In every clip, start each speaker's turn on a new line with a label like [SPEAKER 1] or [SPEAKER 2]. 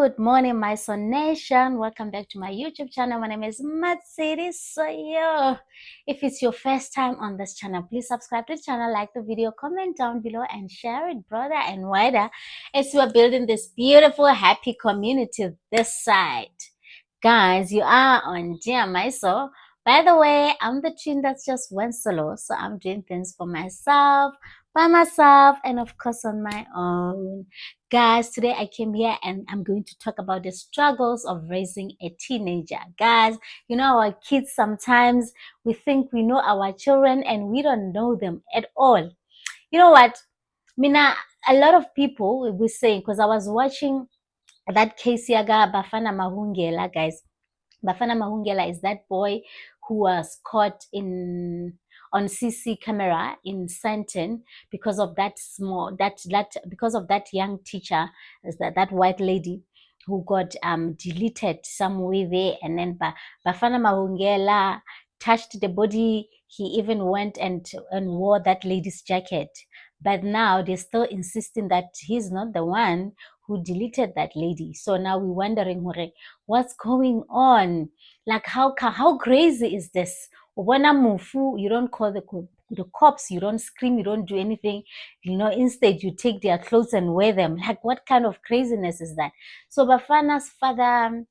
[SPEAKER 1] Good morning, my son nation. Welcome back to my YouTube channel. My name is Matsiri. If it's your first time on this channel, please subscribe to the channel, like the video, comment down below, and share it, brother and wider, as we are building this beautiful, happy community this side. Guys, you are on Dear My Soul. By the way, I'm the twin that's just went solo, so I'm doing things for myself, by myself, and of course on my own. Guys, today I came here and I'm going to talk about the struggles of raising a teenager. Guys, you know, our kids, sometimes we think we know our children and we don't know them at all. You know what? Mina, a lot of people will be saying, because I was watching that case Yaga Bafana Mahungela, guys. Bafana Mahungela is that boy who was caught on CC camera in Santon because of that because of that young teacher, that white lady who got deleted somewhere there, and then Bafana Mahungela touched the body. He even went and wore that lady's jacket, but now they're still insisting that he's not the one who deleted that lady. So now we're wondering, what's going on? Like, how crazy is this? When mufu, you don't call the cops, you don't scream, you don't do anything. Instead you take their clothes and wear them. Like, what kind of craziness is that? So Bafana's father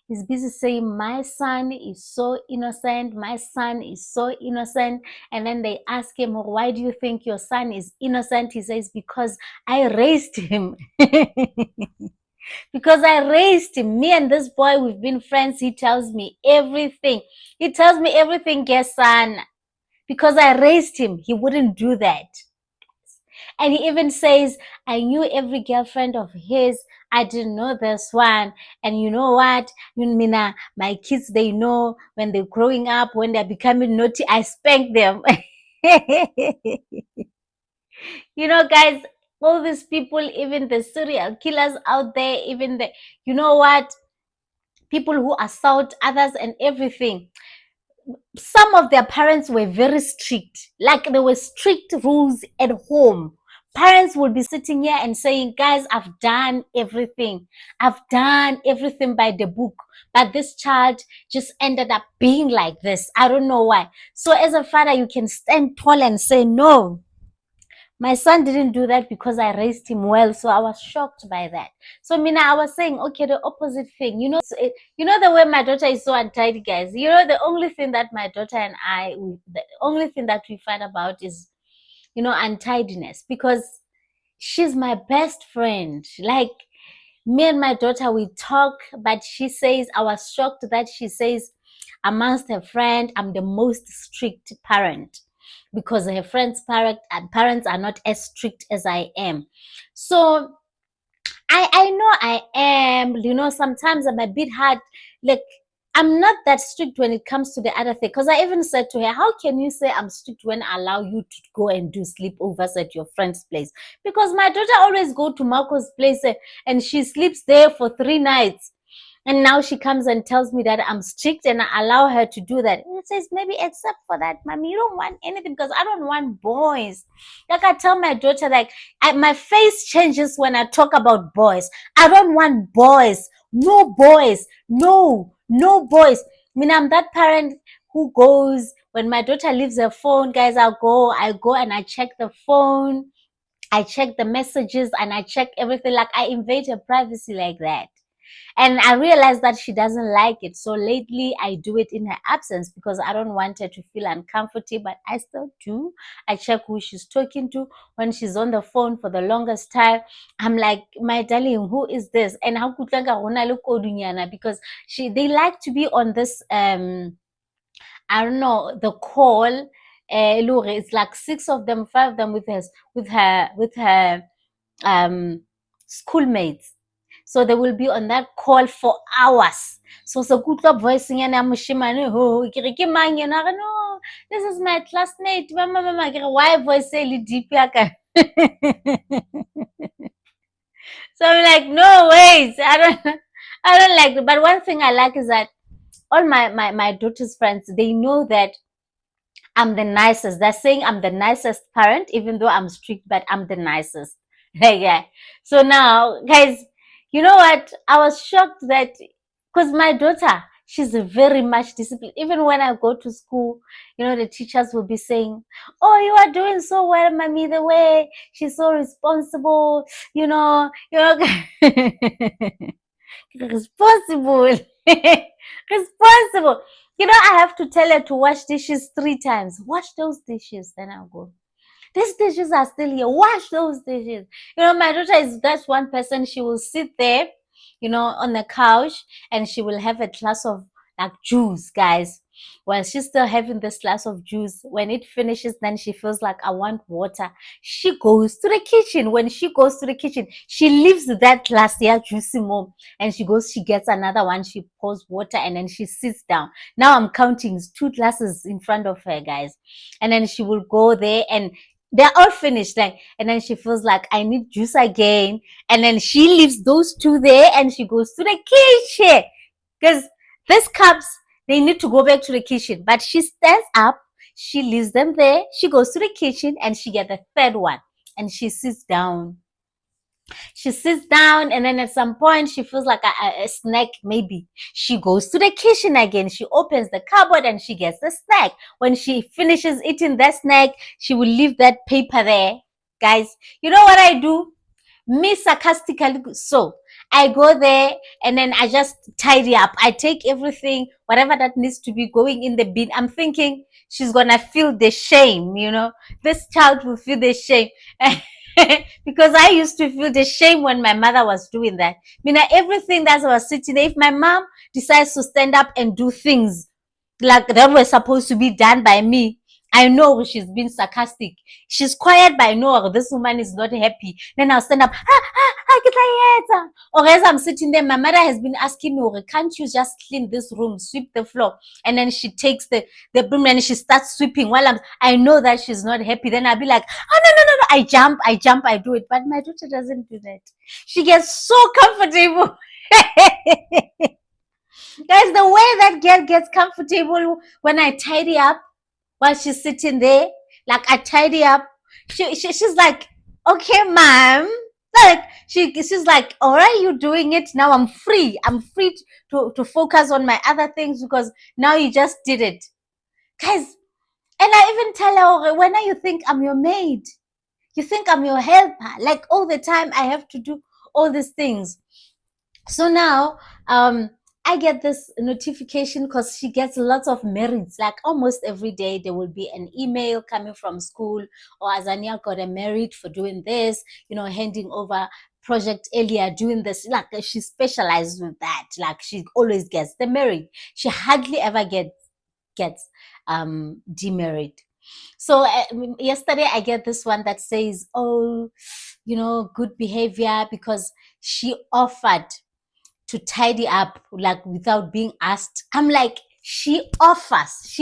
[SPEAKER 1] is busy saying, my son is so innocent, my son is so innocent. And then they ask him, why do you think your son is innocent? He says, because I raised him. Because I raised him. Me and this boy, we've been friends. He tells me everything. He tells me everything, yes, son. Because I raised him, he wouldn't do that. And he even says, I knew every girlfriend of his. I didn't know this one. And you know what? Mina, my kids, they know when they're growing up, when they're becoming naughty, I spank them. Guys, all these people, even the serial killers out there, even the, you know what? People who assault others and everything. Some of their parents were very strict. Like, there were strict rules at home. Parents would be sitting here and saying, guys, I've done everything. I've done everything by the book. But this child just ended up being like this. I don't know why. So as a father, you can stand tall and say, no, my son didn't do that because I raised him well. So I was shocked by that. So Mina, I was saying, okay, the opposite thing. The way my daughter is so untidy, guys. The only thing that my daughter and the only thing that we fight about is, untidiness, because she's my best friend. Like, me and my daughter, we talk, but she says, I was shocked that she says, amongst her friend, I'm the most strict parent, because her friends' parents are not as strict as I am. So I know I am, sometimes I'm a bit hard. Like, I'm not that strict when it comes to the other thing. Because I even said to her, how can you say I'm strict when I allow you to go and do sleepovers at your friend's place? Because my daughter always go to Marco's place and she sleeps there for 3 nights. And now she comes and tells me that I'm strict and I allow her to do that. And it says, maybe except for that, mommy, you don't want anything, because I don't want boys. Like, I tell my daughter, like, my face changes when I talk about boys. I don't want boys. No boys. No boys. I mean, I'm that parent who goes, when my daughter leaves her phone, guys, I go and I check the phone. I check the messages and I check everything. Like, I invade her privacy like that. And I realized that she doesn't like it. So lately I do it in her absence, because I don't want her to feel uncomfortable, but I still do. I check who she's talking to. When she's on the phone for the longest time, I'm like, my darling, who is this? And how could because they like to be on this I don't know, the call. It's like 6 of them, 5 of them with her schoolmates. So they will be on that call for hours. So good voice no, this is my classmate. Why voice deep? So I'm like, no ways. I don't like it. But one thing I like is that all my daughter's friends, they know that I'm the nicest. They're saying I'm the nicest parent, even though I'm strict, but I'm the nicest. Yeah. So now, guys, You know what? I was shocked that, because my daughter, she's very much disciplined. Even when I go to school, the teachers will be saying, "Oh, you are doing so well, mommy. The way she's so responsible, responsible, responsible." I have to tell her to wash dishes 3 times. Wash those dishes, then I'll go. These dishes are still here. Wash those dishes. My daughter is that one person. She will sit there, on the couch, and she will have a glass of like juice, guys. While she's still having this glass of juice, when it finishes, then she feels like, I want water. She goes to the kitchen. When she goes to the kitchen, she leaves that glass there, juicy mom, and she gets another one. She pours water, and then she sits down. Now I'm counting 2 glasses in front of her, guys. And then she will go there, and they're all finished, and then she feels like, I need juice again, and then she leaves those 2 there, and she goes to the kitchen, because these cups, they need to go back to the kitchen. But she stands up, she leaves them there, she goes to the kitchen, and she gets the 3rd one, and she sits down. And then at some point she feels like a snack. Maybe she goes to the kitchen again, she opens the cupboard, and she gets the snack. When she finishes eating that snack, she will leave that paper there. Guys, you know what I do? Me, sarcastically, so I go there, and then I just tidy up. I take everything, whatever that needs to be going in the bin. I'm thinking she's gonna feel the shame, this child will feel the shame. Because I used to feel the shame when my mother was doing that. Everything that was sitting there, if my mom decides to stand up and do things like that were supposed to be done by me, I know she's being sarcastic. She's quiet, but I know this woman is not happy. Then I'll stand up, or as I'm sitting there, my mother has been asking me, can't you just clean this room, sweep the floor? And then she takes the broom and she starts sweeping while I know that she's not happy. Then I'll be like, oh, no. I jump, I do it. But my daughter doesn't do that. She gets so comfortable. Guys, the way that girl gets comfortable when I tidy up while she's sitting there, like I tidy up, she's like, okay, ma'am. Like she's like, all right, you're doing it now. I'm free. To focus on my other things, because now you just did it, guys. And I even tell her, okay, when you think I'm your maid, you think I'm your helper. Like all the time, I have to do all these things. So now, I get this notification because she gets lots of merits. Like almost every day, there will be an email coming from school, or Azania got a merit for doing this, handing over project earlier, doing this. Like she specializes with that. Like she always gets the merit. She hardly ever gets demerit. So yesterday I get this one that says, oh, good behavior, because she offered to tidy up, like without being asked. I'm like, she offers.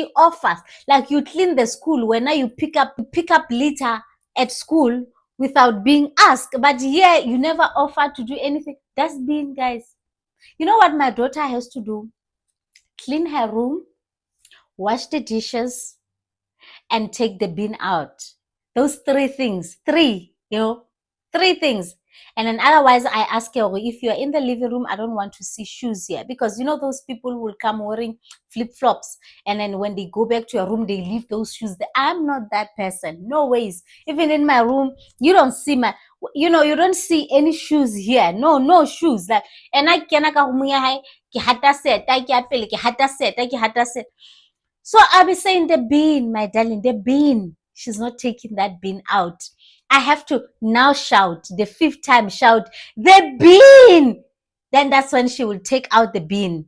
[SPEAKER 1] Like you clean the school, when now you pick up litter at school without being asked. But yeah, you never offer to do anything. That's being, guys. You know what my daughter has to do? Clean her room, wash the dishes, and take the bin out. Those 3 things. 3 things. And then otherwise, I ask her, if you're in the living room, I don't want to see shoes here. Because those people will come wearing flip-flops, and then when they go back to your room, they leave those shoes there. I'm not that person. No ways. Even in my room, you don't see you don't see any shoes here. No shoes. Like, and I so I'll be saying, the bin, my darling, the bin. She's not taking that bin out. I have to now shout, the 5th time shout, the bin. Then that's when she will take out the bin.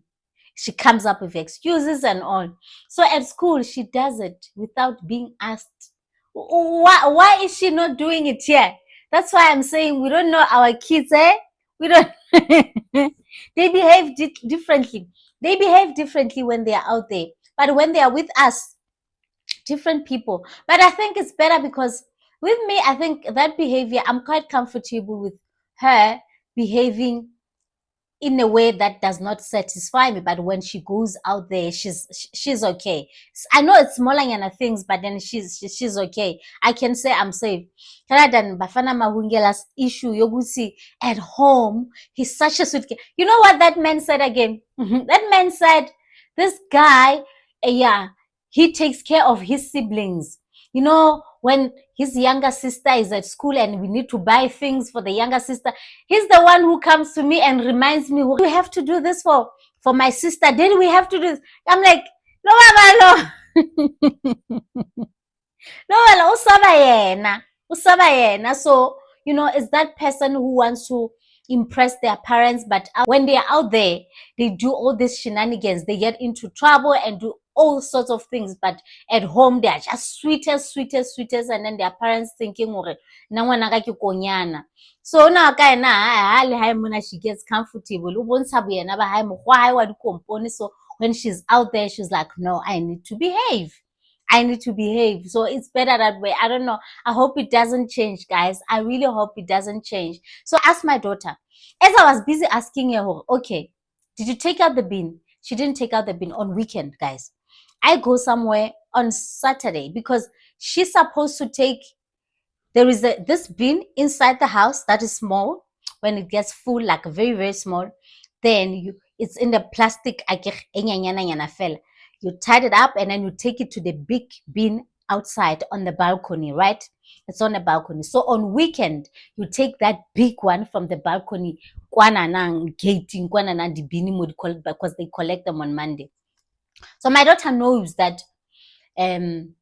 [SPEAKER 1] She comes up with excuses and all. So at school, she does it without being asked. Why is she not doing it here? That's why I'm saying we don't know our kids, We don't. They behave differently. They behave differently when they are out there. But when they are with us, different people. But I think it's better, because with me, I think that behavior, I'm quite comfortable with her behaving in a way that does not satisfy me, but when she goes out there, she's okay. I know it's smaller than things, but then she's okay. I can say I'm safe. Rather than Bafana Mahungela's issue, Yogusi at home, he's such a sweet kid. You know what that man said again? That man said, this guy, yeah, he takes care of his siblings. You know, when his younger sister is at school and we need to buy things for the younger sister, he's the one who comes to me and reminds me, we have to do this for my sister. Then we have to do this. I'm like, no, mama, no. No, usaba yena. So, you know, it's that person who wants to impress their parents, but when they are out there, they do all these shenanigans. They get into trouble and do all sorts of things, but at home they are just sweetest, and then their parents thinking, so now she gets comfortable. So when she's out there, she's like, no, I need to behave. So it's better that way. I don't know. I hope it doesn't change, guys. I really hope it doesn't change. So I asked my daughter, as I was busy asking her, okay, did you take out the bin? She didn't take out the bin on weekend, guys. I go somewhere on Saturday because she's supposed to take, there is this bin inside the house that is small. When it gets full, like very, very small, then it's in the plastic. You tie it up and then you take it to the big bin outside on the balcony, right? It's on the balcony. So on weekend, you take that big one from the balcony, gating, because they collect them on Monday. So my daughter knows that when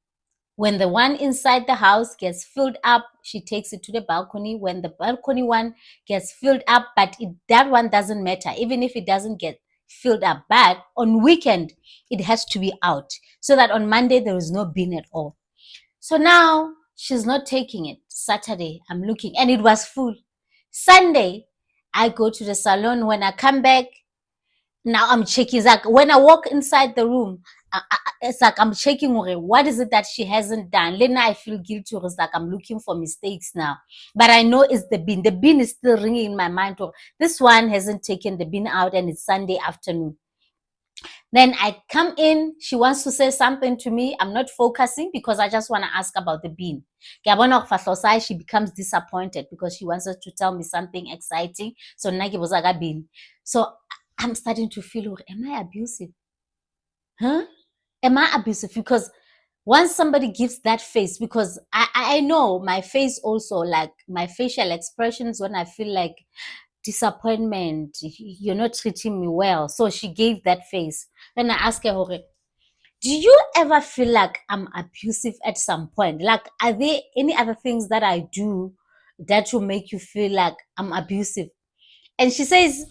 [SPEAKER 1] the one inside the house gets filled up, she takes it to the balcony. When the balcony one gets filled up, but that one doesn't matter, even if it doesn't get filled up. But on weekend, it has to be out so that on Monday, there is no bin at all. So now she's not taking it. Saturday, I'm looking and it was full. Sunday, I go to the salon. When I come back, now I'm checking. It's like when I walk inside the room, it's like I'm checking what is it that she hasn't done. Then I feel guilty. It's like I'm looking for mistakes now. But I know it's the bin. The bin is still ringing in my mind. This one hasn't taken the bin out and it's Sunday afternoon. Then I come in. She wants to say something to me. I'm not focusing because I just want to ask about the bin. She becomes disappointed because she wants us to tell me something exciting. So So I'm starting to feel, am I abusive? Huh? Am I abusive? Because once somebody gives that face, because I know my face also, like my facial expressions when I feel like disappointment, you're not treating me well. So she gave that face. Then I asked her, do you ever feel like I'm abusive at some point? Like, are there any other things that I do that will make you feel like I'm abusive? And she says,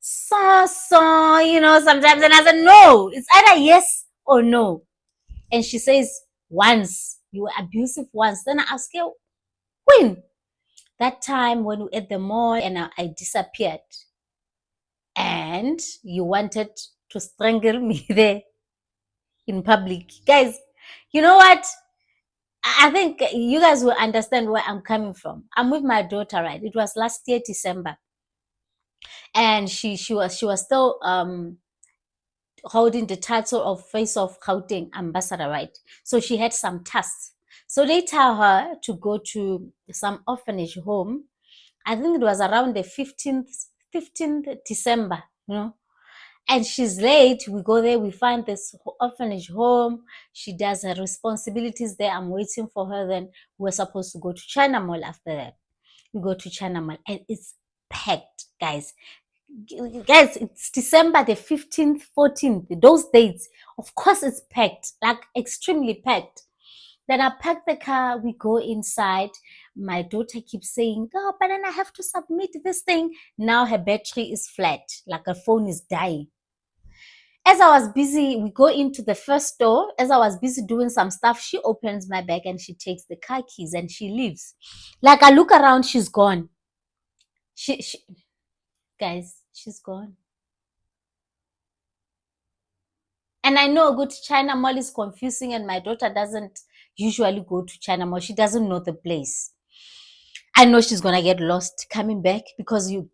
[SPEAKER 1] sometimes. And I said, no, it's either yes or no. And she says, once, you were abusive once. Then I ask her, when? That time when we were at the mall and I disappeared. And you wanted to strangle me there in public. Guys, you know what? I think you guys will understand where I'm coming from. I'm with my daughter, right? It was last year, December. And she was still holding the title of Face of Gauteng ambassador, right? So she had some tasks. So they tell her to go to some orphanage home. I think it was around the 15th December, you know. And she's late. We go there, we find this orphanage home. She does her responsibilities there. I'm waiting for her. Then we're supposed to go to China Mall after that. We go to China Mall and it's packed, guys. Guys, it's December the 15th, 14th, those dates. Of course, it's packed, like extremely packed. Then I pack the car, we go inside. My daughter keeps saying, oh, but then I have to submit this thing. Now her battery is flat, like her phone is dying. As I was busy, we go into the first door. As I was busy doing some stuff, she opens my bag and she takes the car keys and she leaves. Like I look around, she's gone. Guys, she's gone. And I know go to China Mall is confusing and my daughter doesn't usually go to China Mall. She doesn't know the place. I know she's going to get lost coming back because you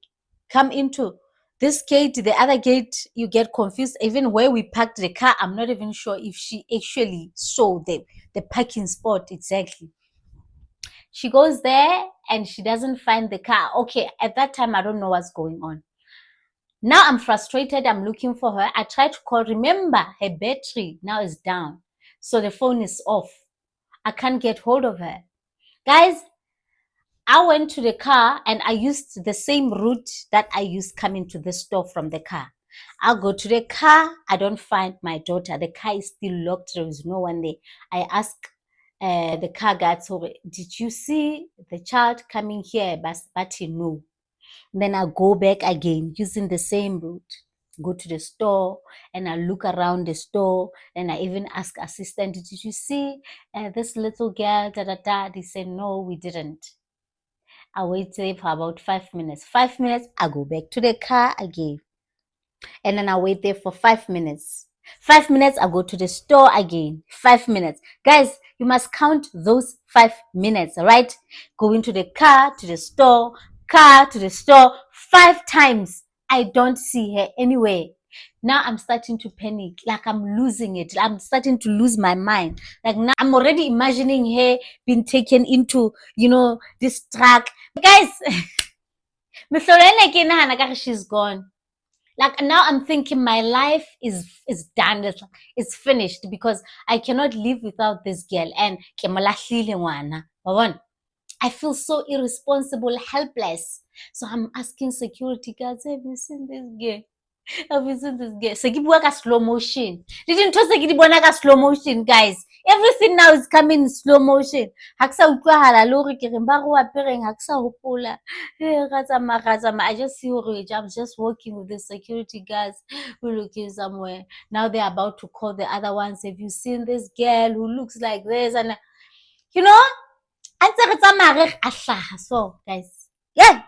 [SPEAKER 1] come into this gate, the other gate, you get confused. Even where we parked the car, I'm not even sure if she actually saw the parking spot exactly. She goes there and she doesn't find the car. Okay, at that time, I don't know what's going on. Now I'm frustrated. I'm looking for her. I try to call. Remember, her battery now is down. So the phone is off. I can't get hold of her. Guys, I went to the car and I used the same route that I used coming to the store from the car. I go to the car. I don't find my daughter. The car is still locked. There is no one there. I ask the car guard, so did you see the child coming here? But he no. Then I go back again using the same route. Go to the store and I look around the store and I even ask assistant, did you see this little girl? Da, da, da. They said, no, we didn't. I wait there for about 5 minutes. 5 minutes, I go back to the car again. And then I wait there for 5 minutes. 5 minutes, I go to the store again. 5 minutes. Guys, you must count those 5 minutes, all right? Go into the car, to the store, car, to the store, 5 times. I don't see her anywhere. Now I'm starting to panic, like I'm losing it. I'm starting to lose my mind. Like now I'm already imagining her being taken into, this truck. Guys, she's gone. Like now I'm thinking my life is done. It's finished because I cannot live without this girl. And I feel so irresponsible, helpless. So I'm asking security guards, have you seen this girl? Have you seen this girl? Se ke bua ka slow motion. Le dintho se ke di bona ka slow motion, guys. Everything now is coming in slow motion. Ha ke sa utlwahala le hore ke reng ba re o apereng ha ke sa hopola. I just see hore I'm just working with the security guards. We're looking somewhere. Now they're about to call the other ones. Have you seen this girl who looks like this? And antse re tsamaya re a hlaha so, guys. Yeah.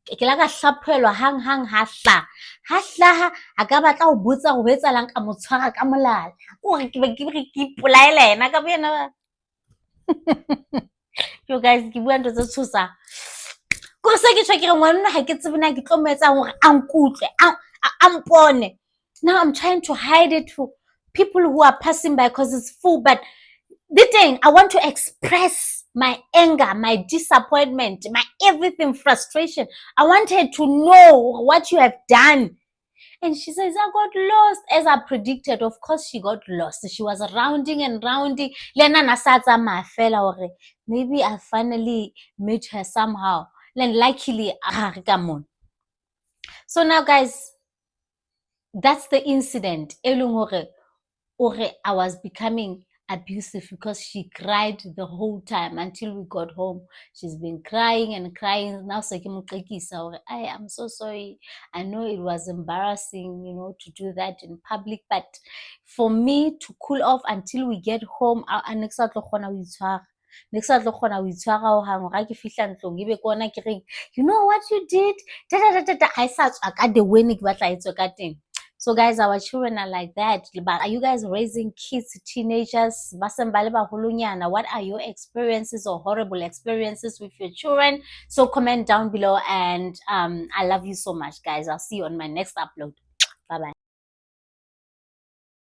[SPEAKER 1] Ke la ka hlaphelwa hang ha hlaha a ka batla ho botsa go betsalang ka mo tshwara ka molala gore ke be ke ipolaela ena ka boena. You guys, ke bua ntho tse tshosang kore se ke tshwa ke re ngwanona ga ke tsebe na ke tlo mo etsang gore a nkutlwe a mpone. Now I'm trying to hide it for people who are passing by because it's full, but the thing, I want to express my anger, my disappointment, my everything, frustration. I want her to know what you have done. And she says, I got lost. As I predicted, of course she got lost. She was rounding and rounding. Maybe I finally met her somehow. Then luckily, so now guys, that's the incident. I was becoming abusive because she cried the whole time until we got home. She's been crying and crying. Now I am so sorry. I know it was embarrassing, to do that in public, but for me to cool off until we get home, next you know what you did? So guys, our children are like that. But are you guys raising kids, teenagers? What are your experiences or horrible experiences with your children? So comment down below, and I love you so much, guys. I'll see you on my next upload.